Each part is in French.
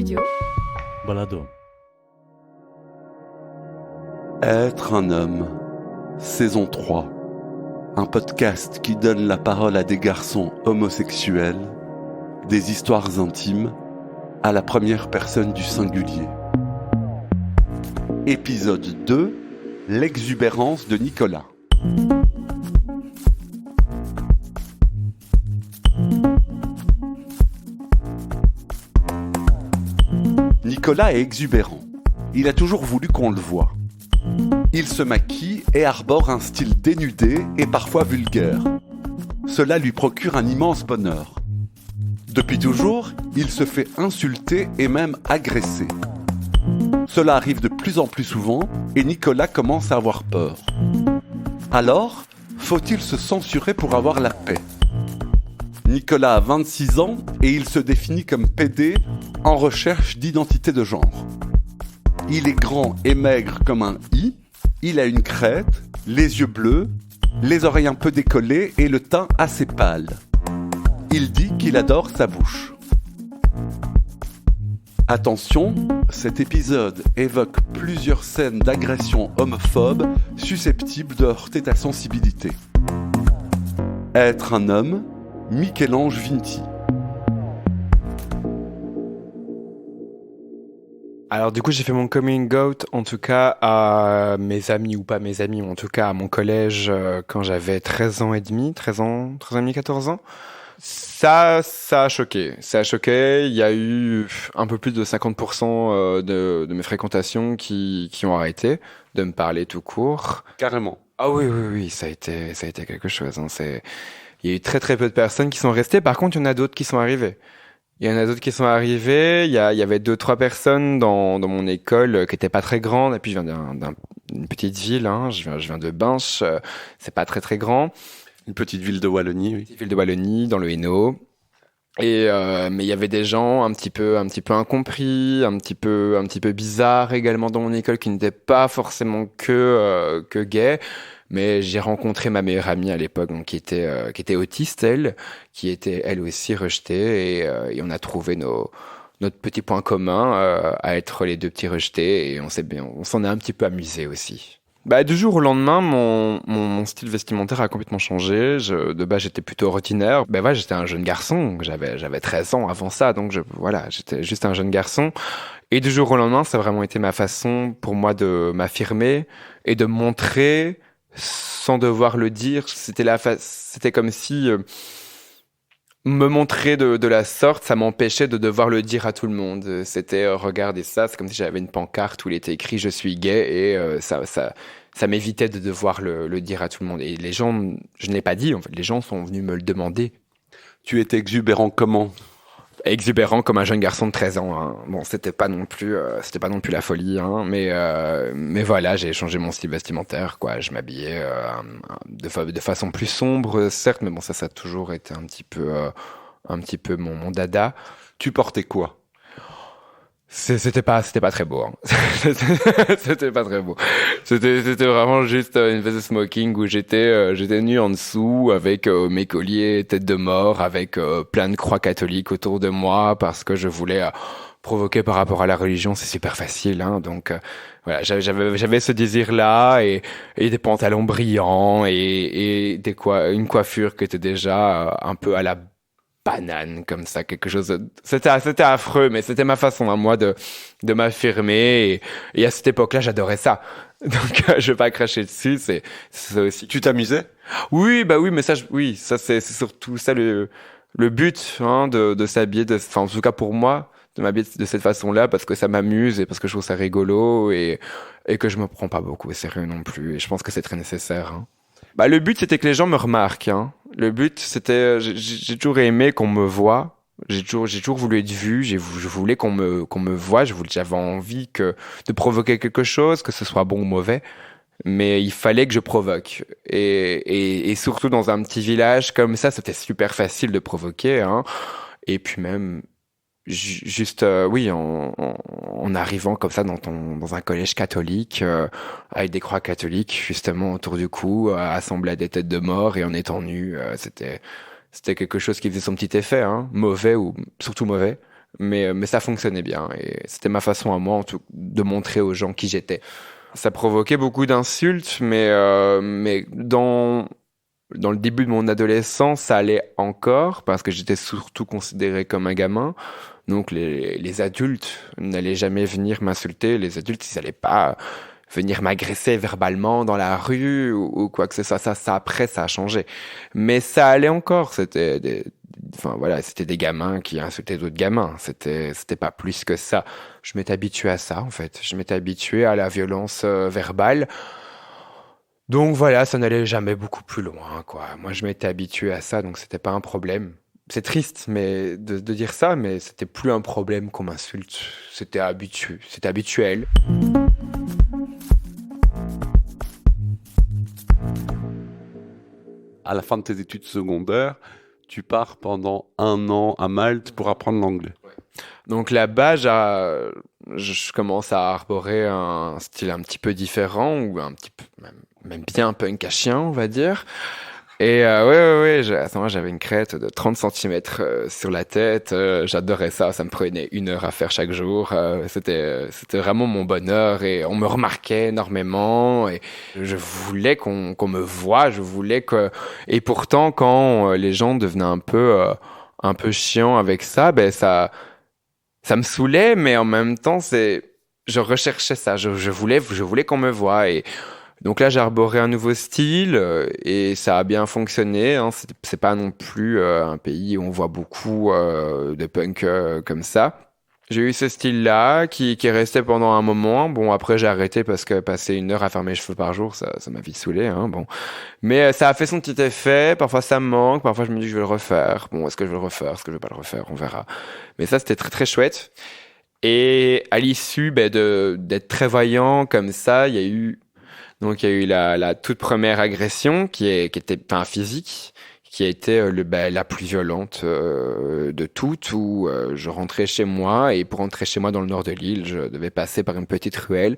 studio. Balado. Être un homme, saison 3. Un podcast qui donne la parole à des garçons homosexuels, des histoires intimes, à la première personne du singulier. Épisode 2, l'exubérance de Nicolas. Nicolas est exubérant. Il a toujours voulu qu'on le voie. Il se maquille et arbore un style dénudé et parfois vulgaire. Cela lui procure un immense bonheur. Depuis toujours, il se fait insulter et même agresser. Cela arrive de plus en plus souvent et Nicolas commence à avoir peur. Alors, faut-il se censurer pour avoir la paix ? Nicolas a 26 ans et il se définit comme PD en recherche d'identité de genre. Il est grand et maigre comme un i, il a une crête, les yeux bleus, les oreilles un peu décollées et le teint assez pâle. Il dit qu'il adore sa bouche. Attention, cet épisode évoque plusieurs scènes d'agression homophobe susceptibles de heurter ta sensibilité. Être un homme, Michel-Ange Vinti. Alors du coup j'ai fait mon coming out en tout cas à mes amis ou pas mes amis, ou en tout cas à mon collège quand j'avais 13 ans et demi, 13 ans et demi, 14 ans. Ça a choqué. Il y a eu un peu plus de 50% de mes fréquentations qui ont arrêté de me parler tout court. Carrément. Ah oui, ça a été quelque chose. Hein. Il y a eu très très peu de personnes qui sont restées. Par contre, il y en a d'autres qui sont arrivées. Il y avait 2-3 personnes dans mon école qui étaient pas très grandes. Et puis je viens d'une petite ville, hein. Je viens de Binche. C'est pas très très grand. Une petite ville de Wallonie, oui. Petite ville de Wallonie, dans le Hainaut. Et mais il y avait des gens un petit peu incompris, un petit peu bizarres également dans mon école, qui n'étaient pas forcément que gays. Mais j'ai rencontré ma meilleure amie à l'époque, donc qui était autiste, elle, qui était elle aussi rejetée, et on a trouvé notre petit point commun à être les deux petits rejetés, et on s'en est un petit peu amusé aussi. Du jour au lendemain, mon style vestimentaire a complètement changé. De base, j'étais plutôt ordinaire. J'étais un jeune garçon. J'avais 13 ans avant ça, donc j'étais juste un jeune garçon. Et du jour au lendemain, ça a vraiment été ma façon pour moi de m'affirmer et de montrer sans devoir le dire. C'était comme si me montrer de la sorte, ça m'empêchait de devoir le dire à tout le monde. C'était regardez ça, c'est comme si j'avais une pancarte où il était écrit je suis gay, et ça m'évitait de devoir le dire à tout le monde. Et les gens, je ne l'ai pas dit en fait, les gens sont venus me le demander. Tu étais exubérant comment ? Exubérant comme un jeune garçon de 13 ans. Hein. Bon, c'était pas non plus la folie, hein, mais voilà, j'ai changé mon style vestimentaire, quoi. Je m'habillais de façon plus sombre, certes, mais bon, ça a toujours été un petit peu mon dada. Tu portais quoi ? C'était pas très beau. Hein. C'était pas très beau. C'était vraiment juste une espèce de smoking où j'étais nu en dessous avec mes colliers tête de mort, avec plein de croix catholiques autour de moi, parce que je voulais provoquer par rapport à la religion. C'est super facile, hein. Donc voilà, j'avais ce désir-là, et des pantalons brillants, et une coiffure qui était déjà un peu à la banane, comme ça, quelque chose. C'était affreux, mais c'était ma façon à moi de m'affirmer, et à cette époque-là, j'adorais ça. Donc je vais pas cracher dessus, c'est ça aussi. Tu t'amusais ? Oui, mais ça c'est surtout ça le but, hein, de s'habiller en tout cas pour moi, de m'habiller de cette façon-là, parce que ça m'amuse et parce que je trouve ça rigolo, et que je me prends pas beaucoup au sérieux non plus, et je pense que c'est très nécessaire, hein. Le but, c'était que les gens me remarquent, hein. Le but, c'était, j'ai toujours aimé qu'on me voie. J'ai toujours voulu être vu. Je voulais qu'on me voie. J'avais envie de provoquer quelque chose, que ce soit bon ou mauvais. Mais il fallait que je provoque. Et surtout dans un petit village comme ça, c'était super facile de provoquer, hein. Et puis même, juste en arrivant comme ça dans un collège catholique, avec des croix catholiques justement autour du cou, assemblées à des têtes de mort, et en étant nu, c'était quelque chose qui faisait son petit effet, hein, mauvais ou surtout mauvais, mais ça fonctionnait bien et c'était ma façon à moi, en tout, de montrer aux gens qui j'étais. Ça provoquait beaucoup d'insultes, mais dans le début de mon adolescence, ça allait encore parce que j'étais surtout considéré comme un gamin. Donc les adultes n'allaient jamais venir m'insulter. Les adultes, ils n'allaient pas venir m'agresser verbalement dans la rue ou quoi que ce soit. Ça, après, ça a changé. Mais ça allait encore. Enfin voilà, c'était des gamins qui insultaient d'autres gamins. C'était pas plus que ça. Je m'étais habitué à ça, en fait. Je m'étais habitué à la violence verbale. Donc voilà, ça n'allait jamais beaucoup plus loin, quoi. Moi, je m'étais habitué à ça, donc c'était pas un problème. C'est triste, mais de dire ça, mais c'était plus un problème qu'on m'insulte. C'était habituel. À la fin de tes études secondaires, tu pars pendant 1 an à Malte pour apprendre l'anglais. Donc là-bas, je commence à arborer un style un petit peu différent, ou un petit peu, même bien punk à chien, on va dire. Et ouais, à ce moment j'avais une crête de 30 centimètres sur la tête. J'adorais ça, ça me prenait 1 heure à faire chaque jour. C'était vraiment mon bonheur et on me remarquait énormément. Et je voulais qu'on me voie, je voulais que. Et pourtant, quand les gens devenaient un peu chiants avec ça, ben ça me saoulait, mais en même temps, je recherchais ça. Je voulais qu'on me voie. Et donc là, j'ai arboré un nouveau style et ça a bien fonctionné. Hein. C'est pas non plus un pays où on voit beaucoup de punk comme ça. J'ai eu ce style-là qui est resté pendant un moment. Bon, après, j'ai arrêté parce que passer 1 heure à faire mes cheveux par jour, ça m'a vite saoulé. Hein. Bon. Mais ça a fait son petit effet. Parfois, ça me manque. Parfois, je me dis que je vais le refaire. Bon, est-ce que je vais le refaire? Est-ce que je vais pas le refaire? On verra. Mais ça, c'était très, très chouette. Et à l'issue d'être très voyant comme ça, il y a eu la toute première agression qui était pas physique, qui a été la plus violente de toutes, où je rentrais chez moi et pour rentrer chez moi dans le nord de l'île, je devais passer par une petite ruelle.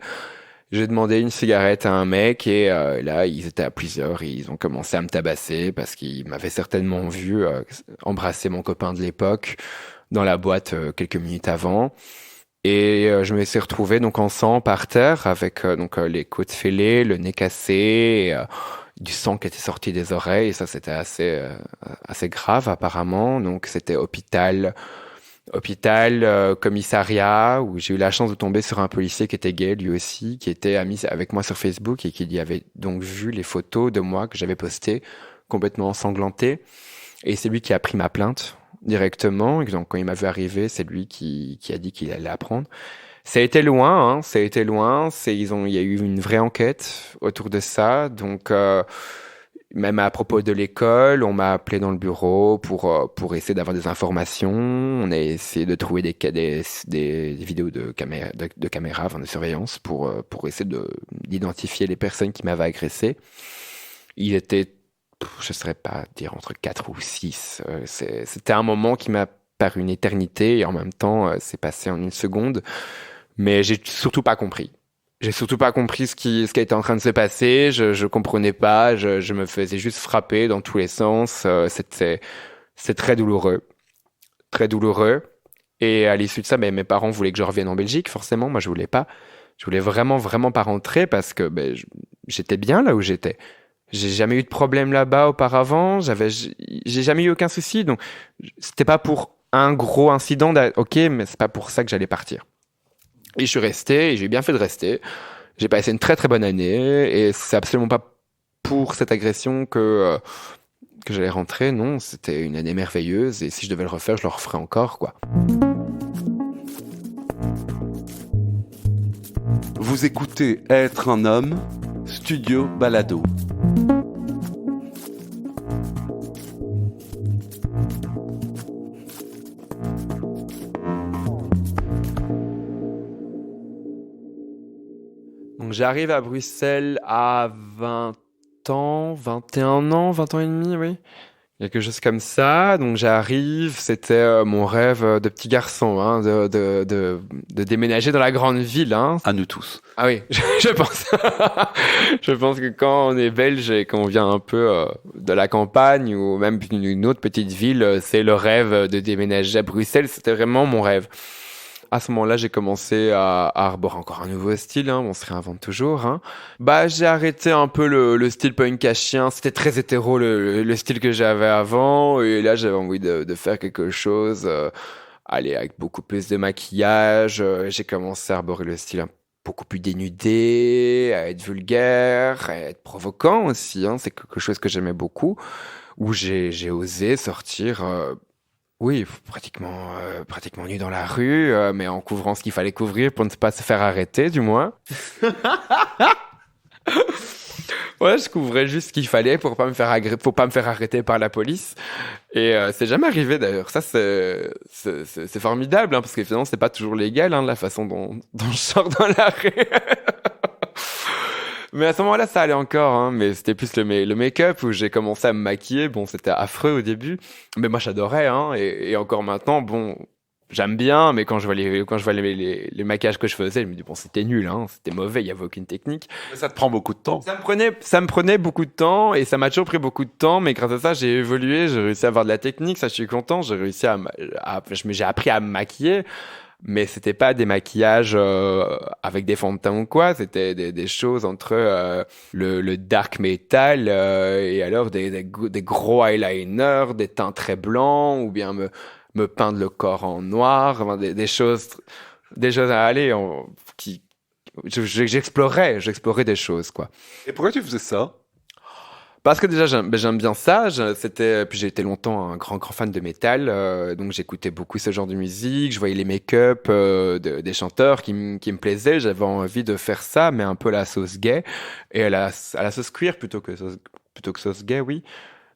J'ai demandé une cigarette à un mec et là, ils étaient à plusieurs et ils ont commencé à me tabasser parce qu'ils m'avaient certainement vu embrasser mon copain de l'époque dans la boîte quelques minutes avant. Et je me suis retrouvé donc en sang par terre avec les côtes fêlées, le nez cassé, et, du sang qui était sorti des oreilles. Et ça, c'était assez grave apparemment. Donc c'était hôpital, commissariat, où j'ai eu la chance de tomber sur un policier qui était gay lui aussi, qui était ami avec moi sur Facebook et qui y avait donc vu les photos de moi que j'avais postées complètement ensanglanté. Et c'est lui qui a pris ma plainte directement. Et donc, quand il m'a vu arriver, c'est lui qui a dit qu'il allait apprendre. Ça a été loin, hein, ça a été loin. Il y a eu une vraie enquête autour de ça. Donc, même à propos de l'école, on m'a appelé dans le bureau pour essayer d'avoir des informations. On a essayé de trouver des vidéos de caméras, enfin, de surveillance pour essayer d'identifier les personnes qui m'avaient agressé. Il était je ne saurais pas dire entre 4 ou 6. C'était un moment qui m'a paru une éternité et en même temps, c'est passé en 1 seconde. Mais j'ai surtout pas compris. J'ai surtout pas compris ce qui était en train de se passer. Je comprenais pas. Je me faisais juste frapper dans tous les sens. C'est très douloureux. Très douloureux. Et à l'issue de ça, mes parents voulaient que je revienne en Belgique, forcément. Moi, je voulais pas. Je voulais vraiment, vraiment pas rentrer parce que j'étais bien là où j'étais. J'ai jamais eu de problème là-bas auparavant. J'ai jamais eu aucun souci. Donc, c'était pas pour un gros incident. Ok, mais c'est pas pour ça que j'allais partir. Et je suis resté et j'ai bien fait de rester. J'ai passé une très très bonne année et c'est absolument pas pour cette agression que j'allais rentrer. Non, c'était une année merveilleuse et si je devais le refaire, je le referais encore, quoi. Vous écoutez Être un homme, Studio Balado. Donc j'arrive à Bruxelles à 20 ans, 21 ans, 20 ans et demi, oui. quelque chose comme ça. Donc j'arrive, c'était mon rêve de petit garçon, hein, de déménager dans la grande ville, hein. À nous tous. Ah oui, je pense. Je pense que quand on est belge et qu'on vient un peu de la campagne ou même d'une autre petite ville, c'est le rêve de déménager à Bruxelles. C'était vraiment mon rêve. À ce moment-là, j'ai commencé à arborer encore un nouveau style, hein, on se réinvente toujours, hein. Bah, j'ai arrêté un peu le style punk à chien, c'était très hétéro le style que j'avais avant, et là j'avais envie de faire quelque chose, allez, avec beaucoup plus de maquillage, j'ai commencé à arborer le style beaucoup plus dénudé, à être vulgaire, à être provoquant aussi, hein, c'est quelque chose que j'aimais beaucoup, où j'ai osé sortir oui, pratiquement nu dans la rue, mais en couvrant ce qu'il fallait couvrir pour ne pas se faire arrêter, du moins. Ouais, je couvrais juste ce qu'il fallait pour pas me faire pour pas me faire arrêter par la police. Et c'est jamais arrivé d'ailleurs. Ça, c'est formidable, hein, parce que finalement, c'est pas toujours légal, hein, la façon dont je sors dans la rue. Mais à ce moment-là, ça allait encore, hein, mais c'était plus le make-up où j'ai commencé à me maquiller. Bon, c'était affreux au début, mais moi j'adorais, hein, et encore maintenant, bon, j'aime bien, mais quand je vois les maquillages que je faisais, je me dis bon, c'était nul, hein, c'était mauvais, il y avait aucune technique. Mais ça te prend beaucoup de temps. Ça me prenait beaucoup de temps, et ça m'a toujours pris beaucoup de temps, mais grâce à ça, j'ai évolué, j'ai réussi à avoir de la technique, ça je suis content, j'ai réussi j'ai appris à me maquiller. Mais c'était pas des maquillages avec des fonds de teint ou quoi, c'était des choses entre le dark metal et alors des gros eyeliners, des teints très blancs, ou bien me peindre le corps en noir, enfin, des choses à aller qui j'explorais des choses, quoi. Et pourquoi tu faisais ça? Parce que déjà j'aime bien ça. Puis j'ai été longtemps un grand fan de métal, donc j'écoutais beaucoup ce genre de musique. Je voyais les make-up des chanteurs qui me plaisaient. J'avais envie de faire ça, mais un peu à la sauce gay et à la sauce cuir plutôt que sauce gay, oui.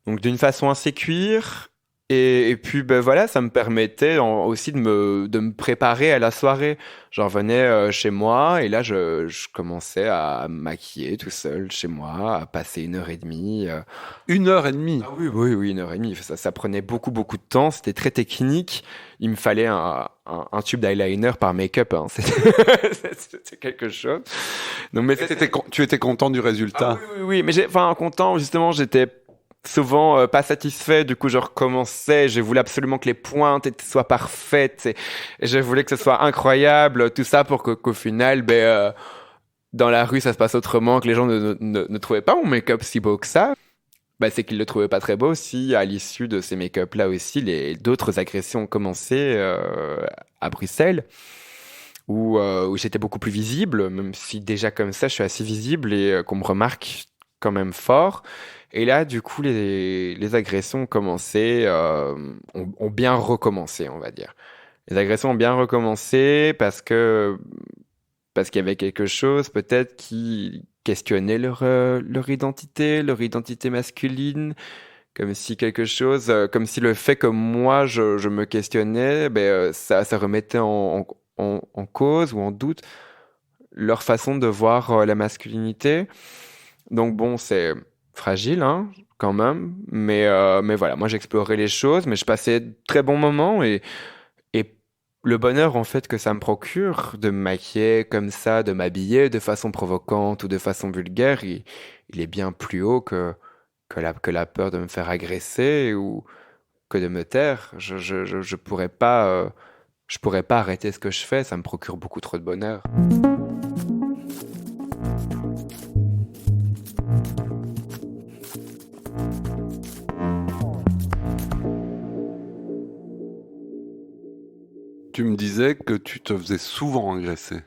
Donc d'une façon assez cuir. Et puis ben voilà, ça me permettait aussi de me préparer à la soirée. J'en revenais chez moi et là je commençais à me maquiller tout seul chez moi, à passer 1 heure et demie. 1 heure et demie. Ah oui, 1 heure et demie. Ça prenait beaucoup de temps. C'était très technique. Il me fallait un tube d'eyeliner par make-up, hein. C'était quelque chose. Donc, mais Tu étais content du résultat. oui. Mais enfin, content, justement, j'étais souvent pas satisfait, du coup je recommençais, je voulais absolument que les pointes soient parfaites et je voulais que ce soit incroyable, tout ça pour qu'au final dans la rue ça se passe autrement, que les gens ne trouvaient pas mon make-up si beau que ça. Bah, c'est qu'ils le trouvaient pas très beau aussi. À l'issue de ces make-up là aussi, d'autres agressions ont commencé à Bruxelles où j'étais beaucoup plus visible, même si déjà comme ça je suis assez visible et qu'on me remarque quand même fort. Et là, du coup, les agressions ont commencé, ont bien recommencé, on va dire. Les agressions ont bien recommencé parce qu'il y avait quelque chose peut-être qui questionnait leur identité masculine, comme si quelque chose, comme si le fait que moi je me questionnais, ça remettait en cause ou en doute leur façon de voir la masculinité. Donc bon, c'est fragile, hein, quand même. Mais voilà, moi j'explorais les choses, mais je passais de très bons moments et le bonheur en fait que ça me procure de me maquiller comme ça, de m'habiller de façon provocante ou de façon vulgaire, il est bien plus haut que la peur de me faire agresser ou que de me taire. Je pourrais pas arrêter ce que je fais, ça me procure beaucoup trop de bonheur. Tu me disais que tu te faisais souvent agresser.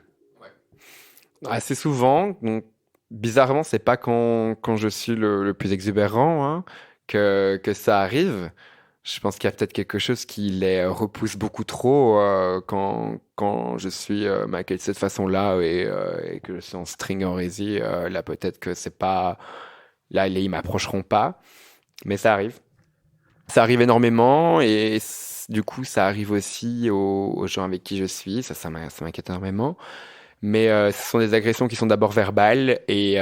Assez souvent, donc bizarrement, c'est pas quand je suis le plus exubérant hein, que ça arrive. Je pense qu'il y a peut-être quelque chose qui les repousse beaucoup trop quand je suis maquillé de cette façon-là et que je suis en string en rési. Là, peut-être que c'est pas. Là, ils m'approcheront pas, mais ça arrive. Ça arrive énormément et du coup, ça arrive aussi aux gens avec qui je suis. Ça m'inquiète énormément. Mais ce sont des agressions qui sont d'abord verbales et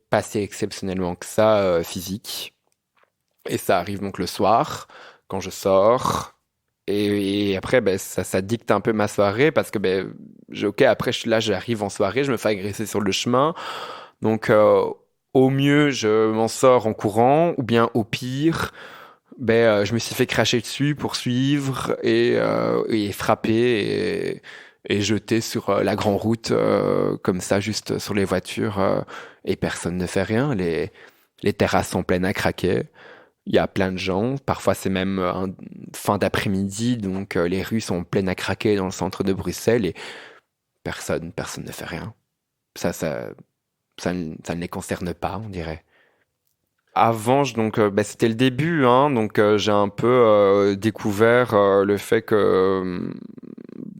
pas si exceptionnellement que ça, physiques. Et ça arrive donc le soir, quand je sors. Et après, ben, ça dicte un peu ma soirée parce que, ben, ok, après, là, j'arrive en soirée, je me fais agresser sur le chemin. Donc, au mieux, je m'en sors en courant, ou bien au pire, ben, je me suis fait cracher dessus, poursuivre et frapper et jeter sur la grande route, comme ça, juste sur les voitures, et personne ne fait rien. Les terrasses sont pleines à craquer. Il y a plein de gens. Parfois, c'est même fin d'après-midi, donc les rues sont pleines à craquer dans le centre de Bruxelles et personne ne fait rien. Ça, ça, ça ne les concerne pas, on dirait. Avant, bah, c'était le début, hein, donc j'ai un peu découvert le fait que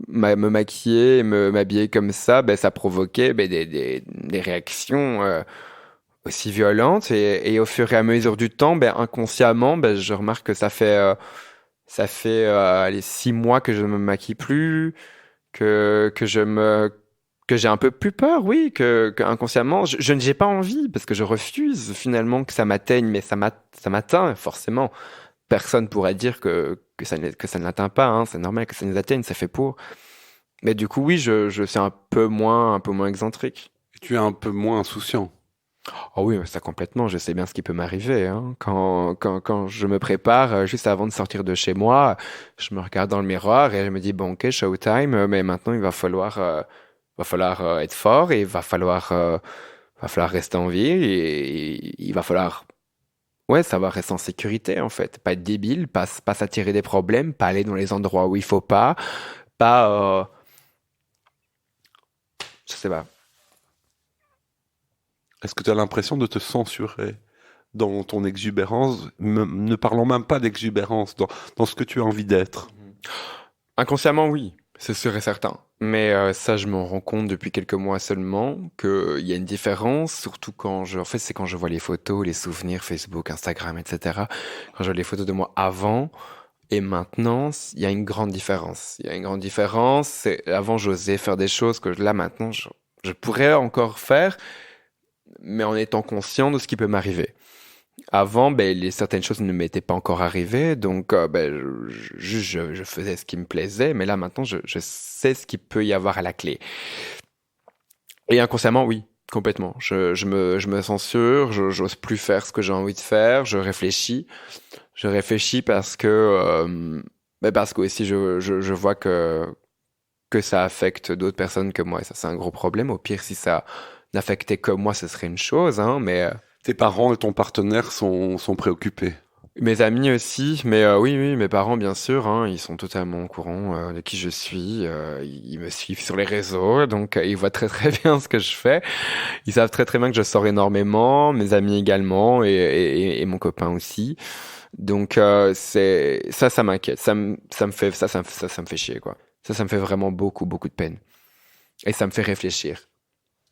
me maquiller et m'habiller comme ça, bah, ça provoquait bah, des réactions aussi violentes et au fur et à mesure du temps, bah, inconsciemment, bah, je remarque que ça fait allez, 6 mois que je ne me maquille plus, que je me que j'ai un peu plus peur, oui, que inconsciemment, je n'ai pas envie parce que je refuse finalement que ça m'atteigne, mais ça m'atteint forcément. Personne pourrait dire que ça ne l'atteint pas, hein, c'est normal que ça nous atteigne, ça fait pour. Mais du coup, oui, je suis un peu moins excentrique. Et tu es un peu moins insouciant. Oh oui, ça complètement, je sais bien ce qui peut m'arriver, hein. Quand je me prépare, juste avant de sortir de chez moi, je me regarde dans le miroir et je me dis, bon, ok, showtime, mais maintenant il va falloir être fort et va falloir rester en vie et il va falloir, ouais, savoir rester en sécurité, en fait. Pas être débile, pas s'attirer des problèmes, pas aller dans les endroits où il faut pas, je sais pas. Est-ce que tu as l'impression de te censurer dans ton exubérance, ne parlons même pas d'exubérance, dans ce que tu as envie d'être? Inconsciemment, oui, c'est sûr et certain. Mais ça, je m'en rends compte depuis quelques mois seulement qu'il y a une différence, surtout en fait, c'est quand je vois les photos, les souvenirs, Facebook, Instagram, etc. Quand je vois les photos de moi avant et maintenant, il y a une grande différence. Il y a une grande différence. Avant, j'osais faire des choses que là, maintenant, je pourrais encore faire, mais en étant conscient de ce qui peut m'arriver. Avant, ben, certaines choses ne m'étaient pas encore arrivées, donc ben, je faisais ce qui me plaisait, mais là maintenant, je sais ce qu'il peut y avoir à la clé. Et inconsciemment, oui, complètement. Je me censure, j'ose plus faire ce que j'ai envie de faire, je réfléchis. Je réfléchis parce que aussi je vois que ça affecte d'autres personnes que moi, et ça c'est un gros problème. Au pire, si ça n'affectait que moi, ce serait une chose, hein, mais Tes parents et ton partenaire sont préoccupés. mes amis aussi, mais oui, mes parents, bien sûr, hein, ils sont totalement au courant de qui je suis. Ils me suivent sur les réseaux, donc ils voient très très bien ce que je fais. Ils savent très très bien que je sors énormément, mes amis également, et mon copain aussi. Donc c'est ça m'inquiète, ça me fait ça me fait chier quoi. Ça me fait vraiment beaucoup de peine. Et ça me fait réfléchir.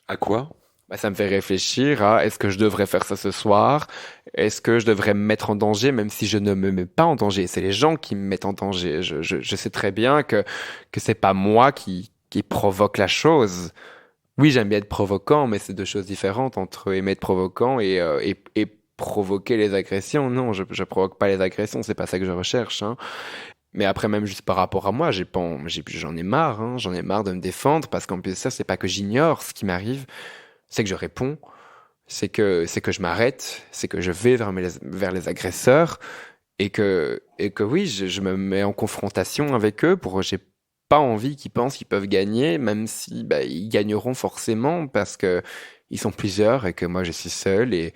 À quoi? Bah, ça me fait réfléchir à est-ce que je devrais faire ça ce soir? Est-ce que je devrais me mettre en danger même si je ne me mets pas en danger? C'est les gens qui me mettent en danger. Je sais très bien que c'est pas moi qui provoque la chose. Oui, j'aime bien être provoquant, mais c'est deux choses différentes entre aimer être provoquant et provoquer les agressions. Non, je provoque pas les agressions, c'est pas ça que je recherche, hein. Mais après, même juste par rapport à moi, j'en ai marre, hein. J'en ai marre de me défendre parce qu'en plus de ça, c'est pas que j'ignore ce qui m'arrive, c'est que je réponds, c'est que je m'arrête, c'est que je vais vers les agresseurs et que oui, je me mets en confrontation avec eux j'ai pas envie qu'ils pensent qu'ils peuvent gagner, même si bah, ils gagneront forcément parce que ils sont plusieurs et que moi je suis seul et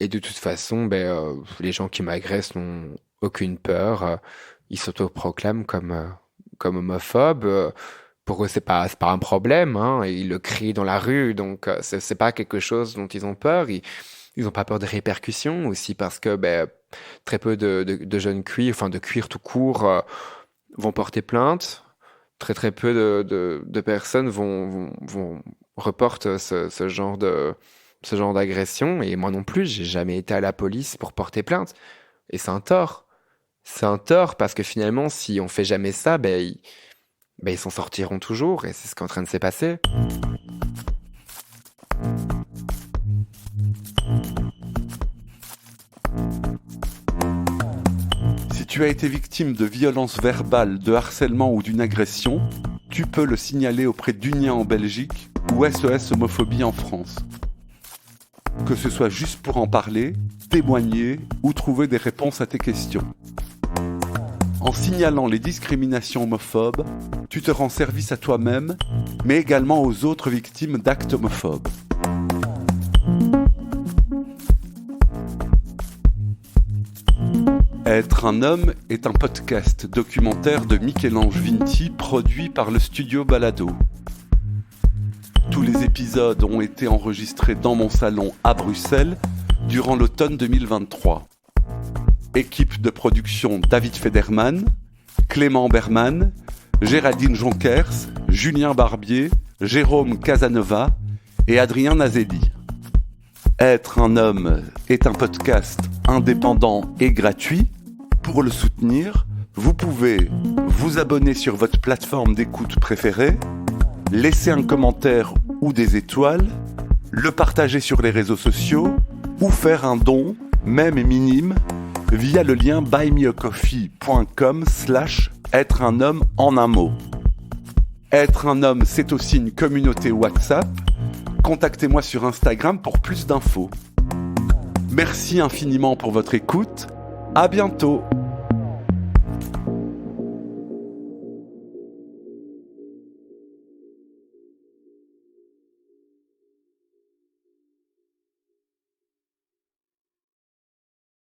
de toute façon, ben, les gens qui m'agressent n'ont aucune peur, ils s'autoproclament comme homophobes. Pour eux, c'est pas un problème, hein. Ils le crient dans la rue, donc c'est pas quelque chose dont ils ont peur. Ils ont pas peur des répercussions aussi parce que ben, très peu de jeunes cuirs, enfin de cuir tout court, vont porter plainte. Très peu de personnes reportent ce genre d'agression. Et moi non plus, j'ai jamais été à la police pour porter plainte. Et c'est un tort. C'est un tort parce que finalement, si on fait jamais ça, ben, ils s'en sortiront toujours. Et c'est ce qui est en train de se passer. tu as été victime de violences verbales, de harcèlement ou d'une agression, tu peux le signaler auprès d'Unia en Belgique ou SOS Homophobie en France. Que ce soit juste pour en parler, témoigner ou trouver des réponses à tes questions. En signalant les discriminations homophobes, tu te rends service à toi-même, mais également aux autres victimes d'actes homophobes. Être un homme est un podcast documentaire de Michel-Ange Vinti produit par le studio Balado. Tous les épisodes ont été enregistrés dans mon salon à Bruxelles durant l'automne 2023. Équipe de production David Federman, Clément Berman, Géraldine Jonkers, Julien Barbier, Jérôme Casanova et Adrien Nazelli. Être un homme est un podcast indépendant et gratuit. Pour le soutenir, vous pouvez vous abonner sur votre plateforme d'écoute préférée, laisser un commentaire ou des étoiles, le partager sur les réseaux sociaux ou faire un don, même minime, via le lien buymeacoffee.com/être un homme en un mot. Être un homme, c'est aussi une communauté WhatsApp. Contactez-moi sur Instagram pour plus d'infos. Merci infiniment pour votre écoute. À bientôt.